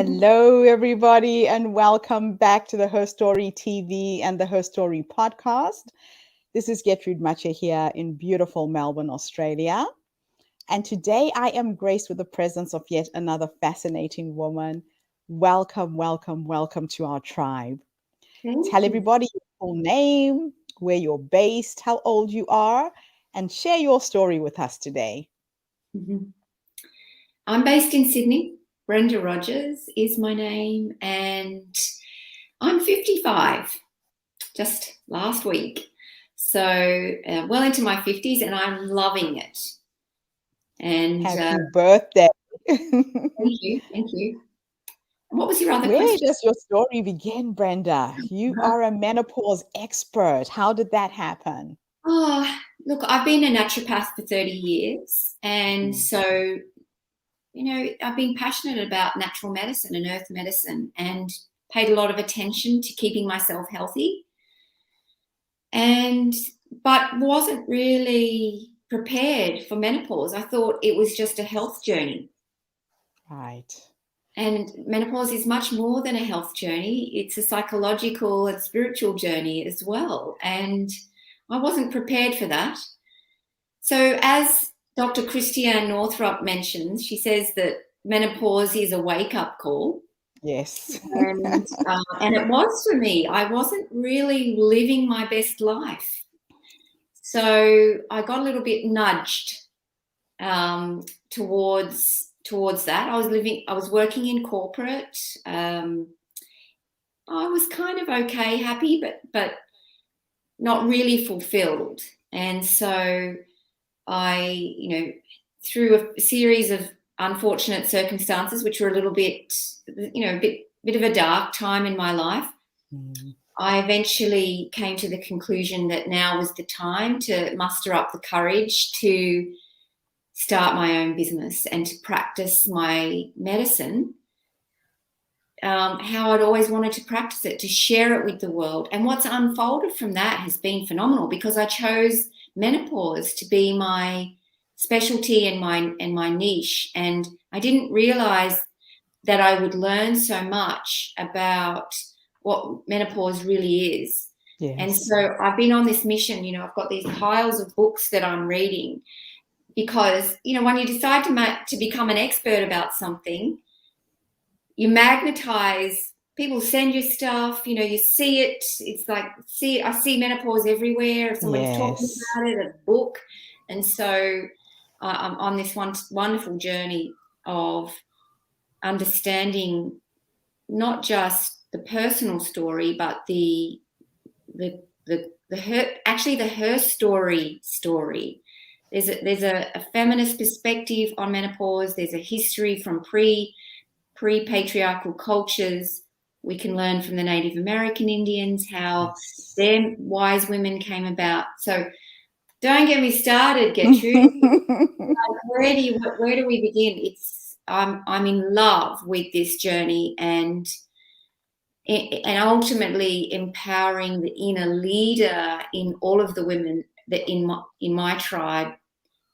Hello, everybody, and welcome back to the Her Story TV and the Her Story podcast. This is Getrude Matshe here in beautiful Melbourne, Australia. And today I am graced with the presence of yet another fascinating woman. Welcome, welcome, welcome to our tribe. Tell everybody your full name, where you're based, how old you are, and share your story with us today. I'm based in Sydney. Brenda Rogers is my name, and I'm 55, just last week. So well into my 50s, and I'm loving it. And happy birthday. Thank you. And what was your other Where question? does your story begin, Brenda? You are a menopause expert. How did that happen? Oh, look, I've been a naturopath for 30 years. And so, I've been passionate about natural medicine and earth medicine and paid a lot of attention to keeping myself healthy. But wasn't really prepared for menopause. I thought it was just a health journey. Right. And menopause is much more than a health journey. It's a psychological and spiritual journey as well. And I wasn't prepared for that. So as Dr. Christiane Northrup mentions, she says that menopause is a wake-up call. Yes. And it was for me. I wasn't really living my best life. So I got a little bit nudged towards that. I was working in corporate. I was kind of okay, happy, but not really fulfilled. And so I, through a series of unfortunate circumstances, which were a little bit, a bit of a dark time in my life, I eventually came to the conclusion that now was the time to muster up the courage to start my own business and to practice my medicine how I'd always wanted to practice it, to share it with the world. And what's unfolded from that has been phenomenal, because I chose menopause to be my specialty and my niche. And I didn't realize that I would learn so much about what menopause really is. Yes. And so I've been on this mission. I've got these piles of books that I'm reading, because when you decide to become an expert about something, you magnetize. People send you stuff, you see it. It's like, I see menopause everywhere. If somebody's talking about it, a book. And so I'm on this wonderful journey of understanding not just the personal story, but the her story. There's a feminist perspective on menopause. There's a history from pre-patriarchal cultures. We can learn from the Native American Indians how their wise women came about. So don't get me started, Getrude. Where do we begin? I'm in love with this journey, and ultimately empowering the inner leader in all of the women that in my tribe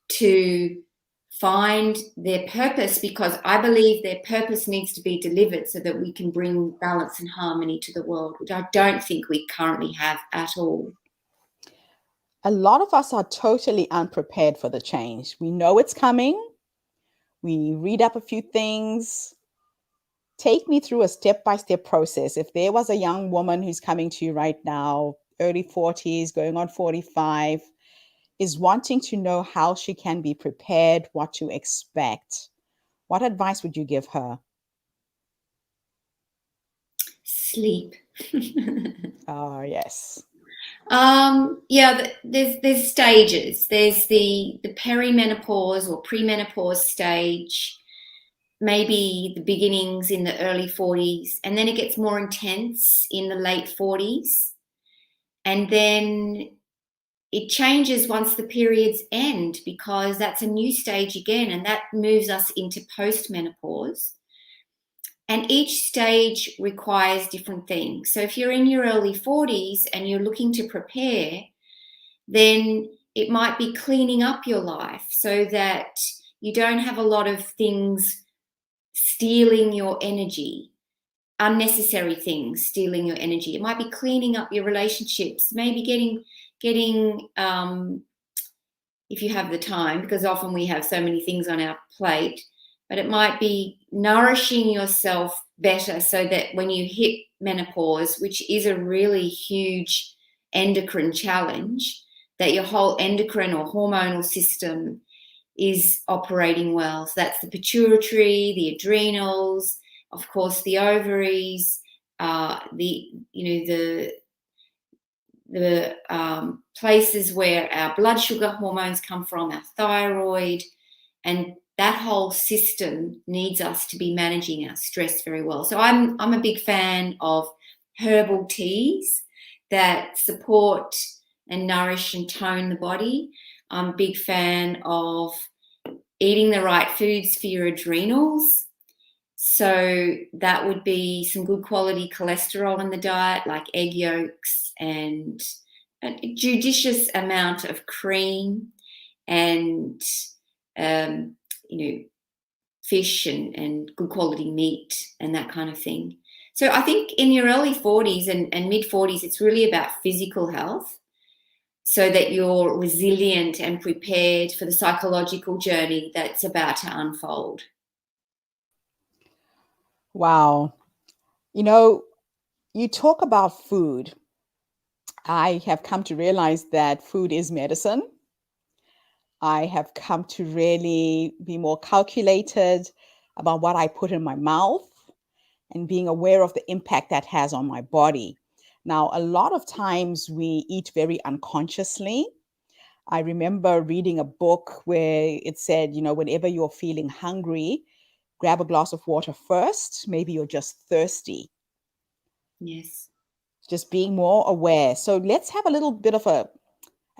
to find their purpose, because I believe their purpose needs to be delivered so that we can bring balance and harmony to the world, which I don't think we currently have at all. A lot of us are totally unprepared for the change. We know it's coming. We read up a few things. Take me through a step-by-step process. If there was a young woman who's coming to you right now, early 40s, going on 45, is wanting to know how she can be prepared, what to expect, what advice would you give her? Sleep. Oh, yes. There's stages. There's the perimenopause or premenopause stage, maybe the beginnings in the early 40s, and then it gets more intense in the late 40s. And then it changes once the periods end, because that's a new stage again, and that moves us into postmenopause. And each stage requires different things. So if you're in your early 40s and you're looking to prepare, then it might be cleaning up your life so that you don't have a lot of things stealing your energy, unnecessary things stealing your energy. It might be cleaning up your relationships, maybe getting if you have the time, because often we have so many things on our plate, but it might be nourishing yourself better so that when you hit menopause, which is a really huge endocrine challenge, that your whole endocrine or hormonal system is operating well. So that's the pituitary, the adrenals, of course, the ovaries, the places where our blood sugar hormones come from, our thyroid, and that whole system needs us to be managing our stress very well. So I'm a big fan of herbal teas that support and nourish and tone the body. I'm a big fan of eating the right foods for your adrenals. So that would be some good quality cholesterol in the diet, like egg yolks, and a judicious amount of cream, and fish and good quality meat and that kind of thing. So I think in your early 40s and mid 40s, it's really about physical health, so that you're resilient and prepared for the psychological journey that's about to unfold. Wow. You talk about food. I have come to realize that food is medicine. I have come to really be more calculated about what I put in my mouth and being aware of the impact that has on my body. Now, a lot of times we eat very unconsciously. I remember reading a book where it said, whenever you're feeling hungry, grab a glass of water first. Maybe you're just thirsty. Yes. Just being more aware. So let's have a little bit of a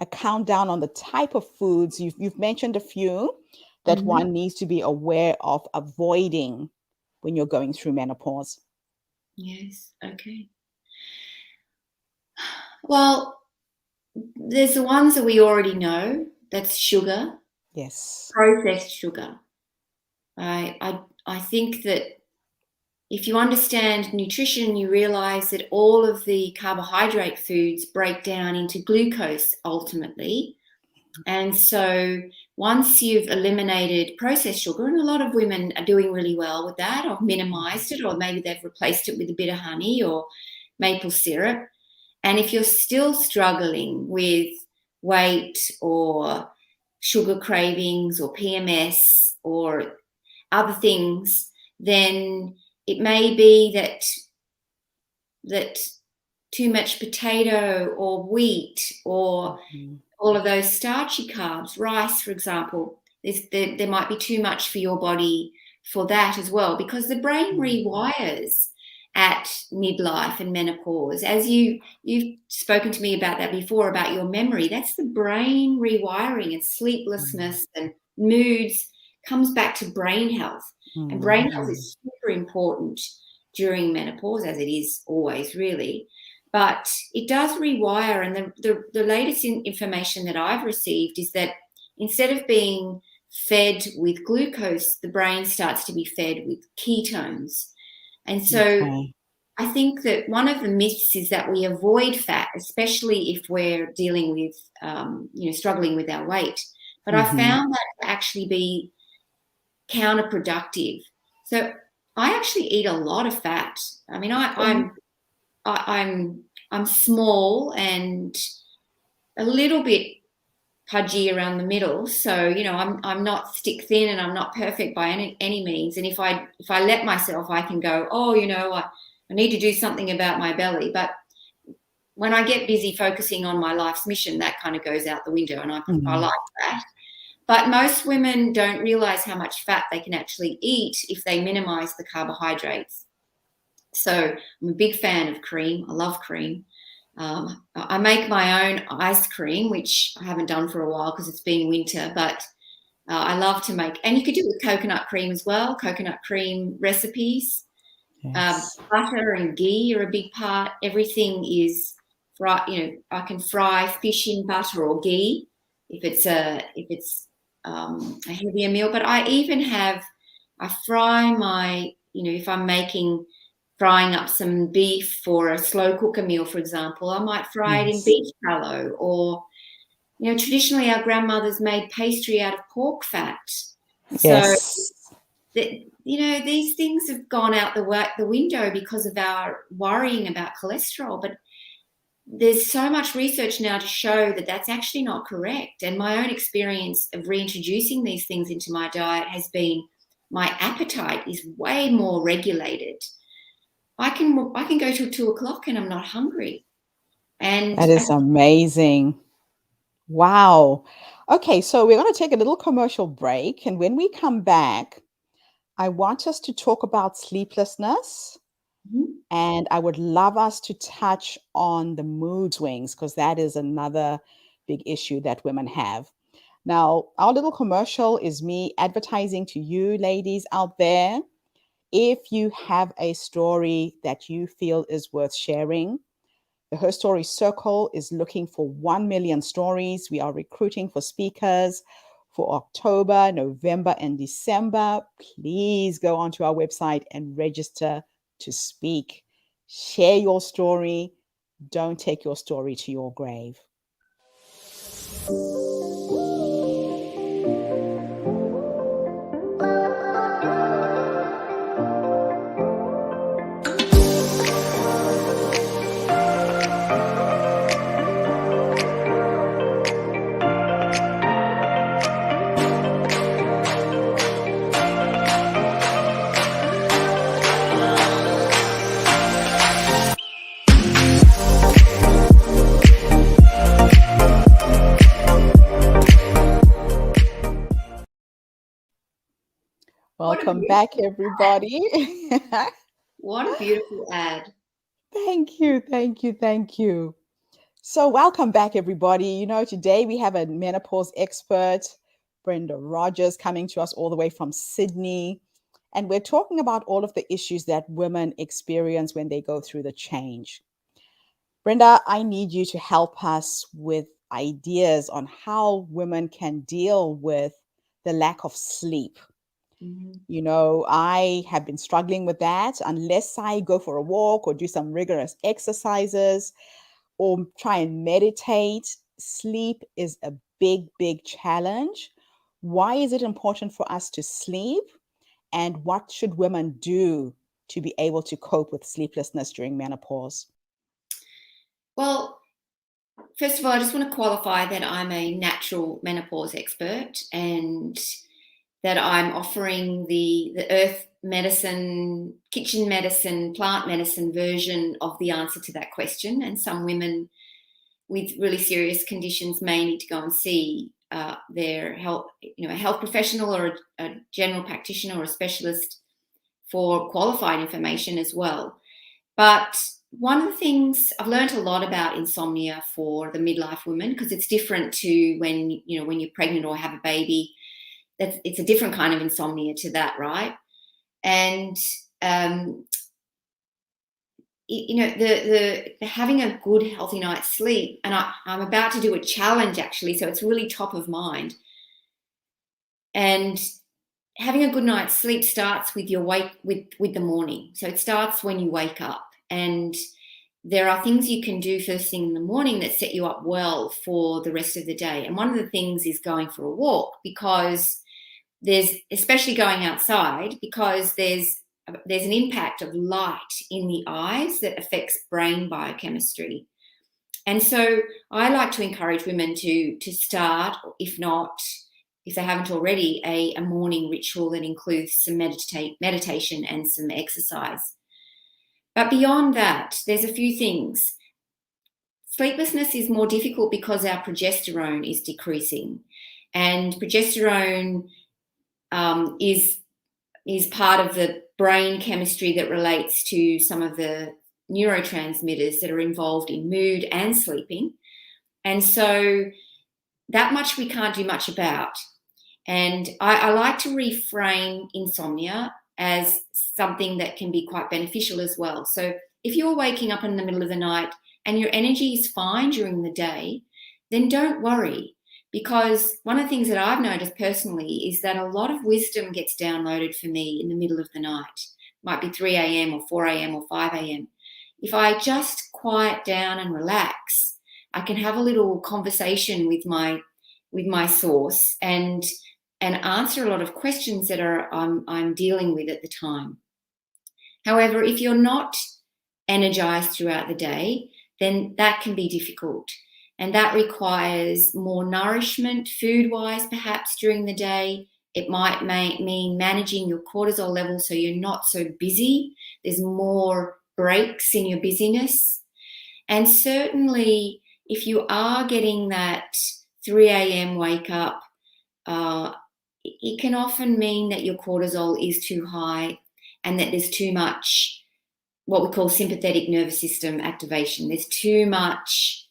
countdown on the type of foods. You've mentioned a few that one needs to be aware of avoiding when you're going through menopause. Yes. Okay. Well, there's the ones that we already know. That's sugar. Yes. Processed sugar. I think that if you understand nutrition, you realize that all of the carbohydrate foods break down into glucose ultimately. And so once you've eliminated processed sugar, and a lot of women are doing really well with that, or minimized it, or maybe they've replaced it with a bit of honey or maple syrup. And if you're still struggling with weight or sugar cravings or PMS or other things, then it may be that too much potato or wheat or all of those starchy carbs, rice, for example, there might be too much for your body for that as well, because the brain rewires at midlife and menopause. As you've spoken to me about that before, about your memory, that's the brain rewiring, and sleeplessness and moods comes back to brain health. And brain health is super important during menopause, as it is always really. But it does rewire, and the latest information that I've received is that instead of being fed with glucose, the brain starts to be fed with ketones. And so I think that one of the myths is that we avoid fat, especially if we're dealing with, struggling with our weight. But I found that to actually be counterproductive. So I actually eat a lot of fat. I mean, I'm small and a little bit pudgy around the middle, so I'm not stick thin, and I'm not perfect by any means. And if I let myself, I can go, I need to do something about my belly. But when I get busy focusing on my life's mission, that kind of goes out the window, and I like that. But most women don't realize how much fat they can actually eat if they minimize the carbohydrates. So I'm a big fan of cream. I love cream. I make my own ice cream, which I haven't done for a while because it's been winter, but I love to make, and you could do it with coconut cream as well, coconut cream recipes. Yes. Butter and ghee are a big part. Everything is fried. I can fry fish in butter or ghee if it's a heavier meal. But I even have I fry my, if I'm frying up some beef for a slow cooker meal, for example, I might fry it in Yes. beef tallow, or, traditionally our grandmothers made pastry out of pork fat. So, Yes. these things have gone out the window because of our worrying about cholesterol. But there's so much research now to show that that's actually not correct. And my own experience of reintroducing these things into my diet has been my appetite is way more regulated. I can go till 2 o'clock and I'm not hungry. And That is amazing. Wow. Okay, so we're going to take a little commercial break. And when we come back, I want us to talk about sleeplessness. Mhm. And I would love us to touch on the mood swings, because that is another big issue that women have. Now, our little commercial is me advertising to you ladies out there. If you have a story that you feel is worth sharing, the Her Story Circle is looking for 1 million stories. We are recruiting for speakers for October, November, and December. Please go onto our website and register to speak. Share your story. Don't take your story to your grave. what a Welcome back, beautiful everybody. what a beautiful ad. Thank you, thank you, thank you. So, welcome back, everybody. Today we have a menopause expert, Brenda Rogers, coming to us all the way from Sydney. And we're talking about all of the issues that women experience when they go through the change. Brenda, I need you to help us with ideas on how women can deal with the lack of sleep. Mhm. I have been struggling with that. Unless I go for a walk or do some rigorous exercises or try and meditate, sleep is a big, big challenge. Why is it important for us to sleep? And what should women do to be able to cope with sleeplessness during menopause? Well, first of all, I just want to qualify that I'm a natural menopause expert, and that I'm offering the earth medicine, kitchen medicine, plant medicine version of the answer to that question. And some women with really serious conditions may need to go and see their health, a health professional or a general practitioner or a specialist for qualified information as well. But one of the things I've learned a lot about insomnia for the midlife women, because it's different to when you're pregnant or have a baby. It's a different kind of insomnia to that, right? And the having a good healthy night's sleep, and I'm about to do a challenge actually, so it's really top of mind. And having a good night's sleep starts with with the morning. So it starts when you wake up, and there are things you can do first thing in the morning that set you up well for the rest of the day. And one of the things is going for a walk, because especially going outside, because there's an impact of light in the eyes that affects brain biochemistry. And so I like to encourage women to start, if they haven't already, a morning ritual that includes some meditation and some exercise. But beyond that, there's a few things. Sleeplessness is more difficult because our progesterone is decreasing, and progesterone is part of the brain chemistry that relates to some of the neurotransmitters that are involved in mood and sleeping. And so that much we can't do much about. And I like to reframe insomnia as something that can be quite beneficial as well. So if you're waking up in the middle of the night and your energy is fine during the day, then don't worry, Because one of the things that I've noticed personally is that a lot of wisdom gets downloaded for me in the middle of the night. It might be 3 a.m. or 4 a.m. or 5 a.m. If I just quiet down and relax, I can have a little conversation with my source and answer a lot of questions that I'm dealing with at the time. However, if you're not energized throughout the day, then that can be difficult. And that requires more nourishment, food-wise, perhaps during the day. It might mean managing your cortisol level so you're not so busy. There's more breaks in your busyness. And certainly, if you are getting that 3 a.m. wake up, it can often mean that your cortisol is too high and that there's too much what we call sympathetic nervous system activation. There's too much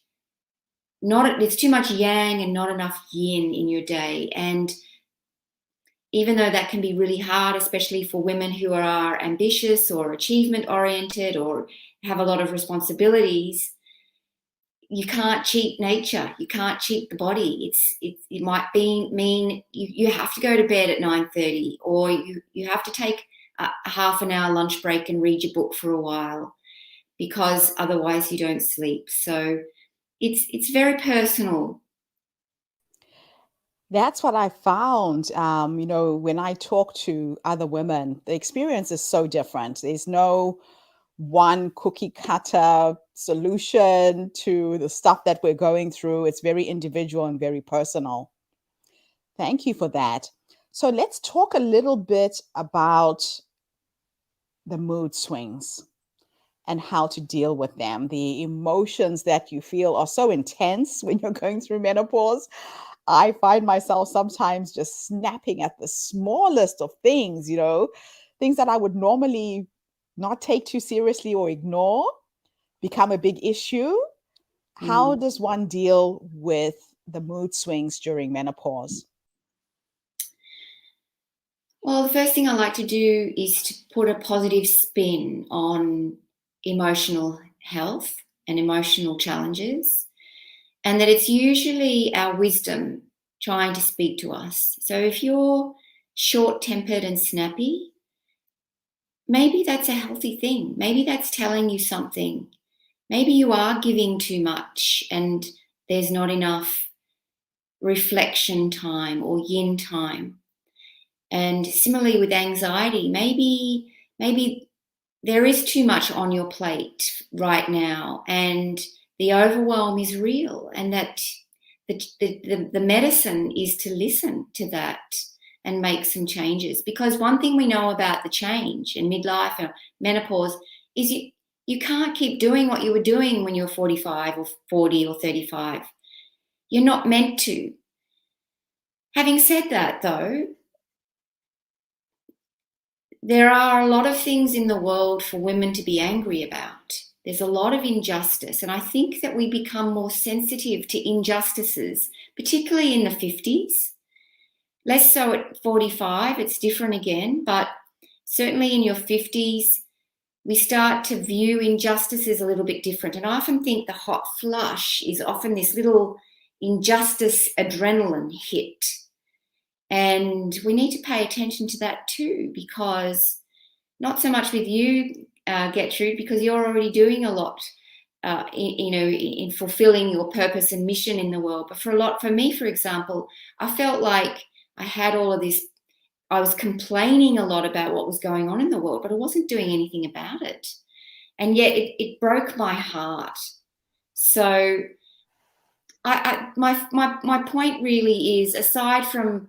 yang and not enough yin in your day. And even though that can be really hard, especially for women who are ambitious or achievement oriented or have a lot of responsibilities, you can't cheat nature. You can't cheat the body. It might mean you have to go to bed at 9:30, or you have to take a half an hour lunch break and read your book for a while, because otherwise you don't sleep. So it's very personal. That's what I found. When I talk to other women, the experience is so different. There's no one cookie cutter solution to the stuff that we're going through. It's very individual and very personal. Thank you for that. So let's talk a little bit about the mood swings and how to deal with them. The emotions that you feel are so intense when you're going through menopause. I find myself sometimes just snapping at the smallest of things, things that I would normally not take too seriously or ignore become a big issue. How does one deal with the mood swings during menopause? Well, the first thing I like to do is to put a positive spin on emotional health and emotional challenges, and that it's usually our wisdom trying to speak to us. So if you're short-tempered and snappy, maybe that's a healthy thing. Maybe that's telling you something. Maybe you are giving too much and there's not enough reflection time or yin time. And similarly with anxiety, maybe there is too much on your plate right now and the overwhelm is real, and that the medicine is to listen to that and make some changes. Because one thing we know about the change in midlife or menopause is you can't keep doing what you were doing when you were 45 or 40 or 35. You're not meant to. Having said that, though, there are a lot of things in the world for women to be angry about. There's a lot of injustice, and I think that we become more sensitive to injustices, particularly in the 50s. Less so at 45, it's different again, but certainly in your 50s, we start to view injustices a little bit different. And I often think the hot flush is often this little injustice adrenaline hit. And we need to pay attention to that too, because not so much with you, Getrude, because you're already doing a lot, in fulfilling your purpose and mission in the world. But for me, for example, I felt like I had all of this. I was complaining a lot about what was going on in the world, but I wasn't doing anything about it. And yet it broke my heart. So my point really is, aside from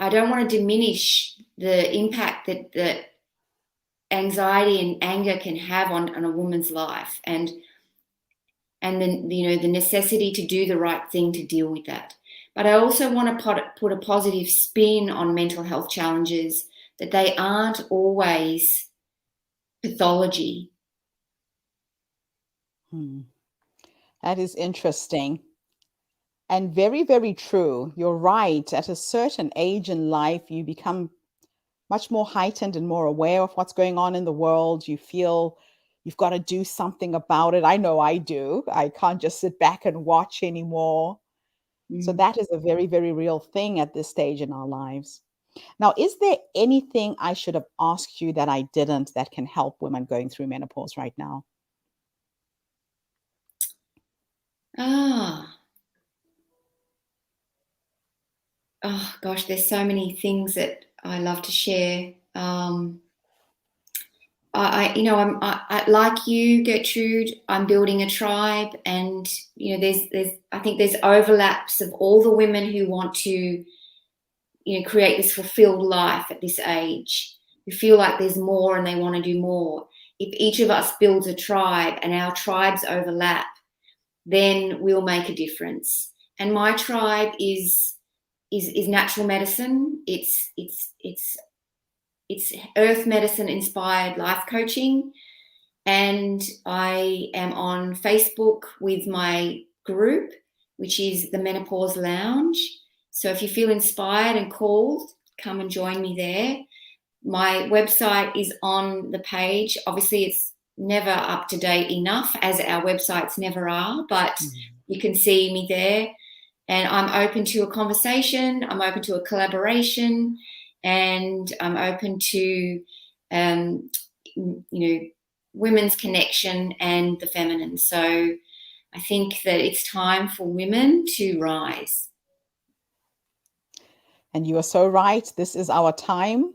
I don't want to diminish the impact that anxiety and anger can have on a woman's life, and then the necessity to do the right thing to deal with that. But I also want to put a positive spin on mental health challenges, that they aren't always pathology. That is interesting and very, very true. You're right. At a certain age in life, you become much more heightened and more aware of what's going on in the world. You feel you've got to do something about it. I know I do. I can't just sit back and watch anymore. So that is a very, very real thing at this stage in our lives. Now, is there anything I should have asked you that I didn't that can help women going through menopause right now? Oh gosh, there's so many things that I love to share. I like you, Gertrude. I'm building a tribe, and I think there's overlaps of all the women who want to, create this fulfilled life at this age, who feel like there's more and they want to do more. If each of us builds a tribe and our tribes overlap, then we'll make a difference. And my tribe is natural medicine. It's earth medicine inspired life coaching. And I am on Facebook with my group, which is the Menopause Lounge. So if you feel inspired and called, come and join me there. My website is on the page. Obviously, it's never up to date enough, as our websites never are, but you can see me there. And I'm open to a conversation. I'm open to a collaboration, and I'm open to, women's connection and the feminine. So I think that it's time for women to rise. And you are so right. This is our time.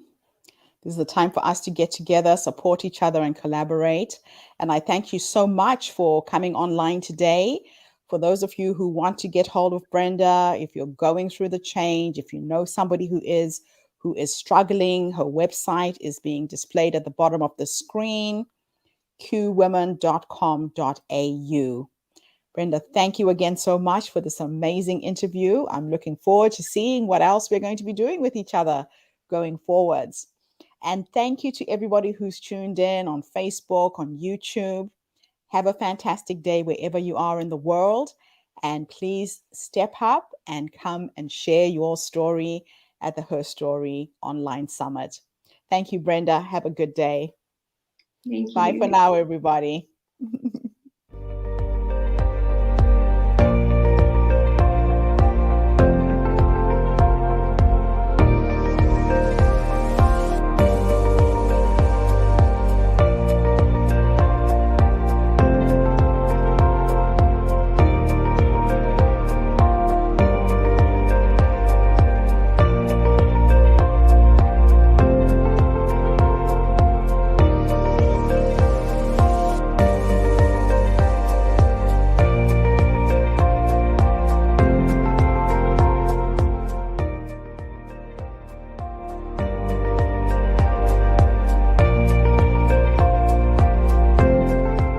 This is the time for us to get together, support each other, and collaborate. And I thank you so much for coming online today. For those of you who want to get hold of Brenda, if you're going through the change, if you know somebody who is struggling, her website is being displayed at the bottom of the screen, qwomen.com.au. Brenda, thank you again so much for this amazing interview. I'm looking forward to seeing what else we're going to be doing with each other going forwards. And thank you to everybody who's tuned in on Facebook, on YouTube. Have a fantastic day wherever you are in the world. And please step up and come and share your story at the Her Story Online Summit. Thank you, Brenda. Have a good day. Thank you. Bye for now, everybody.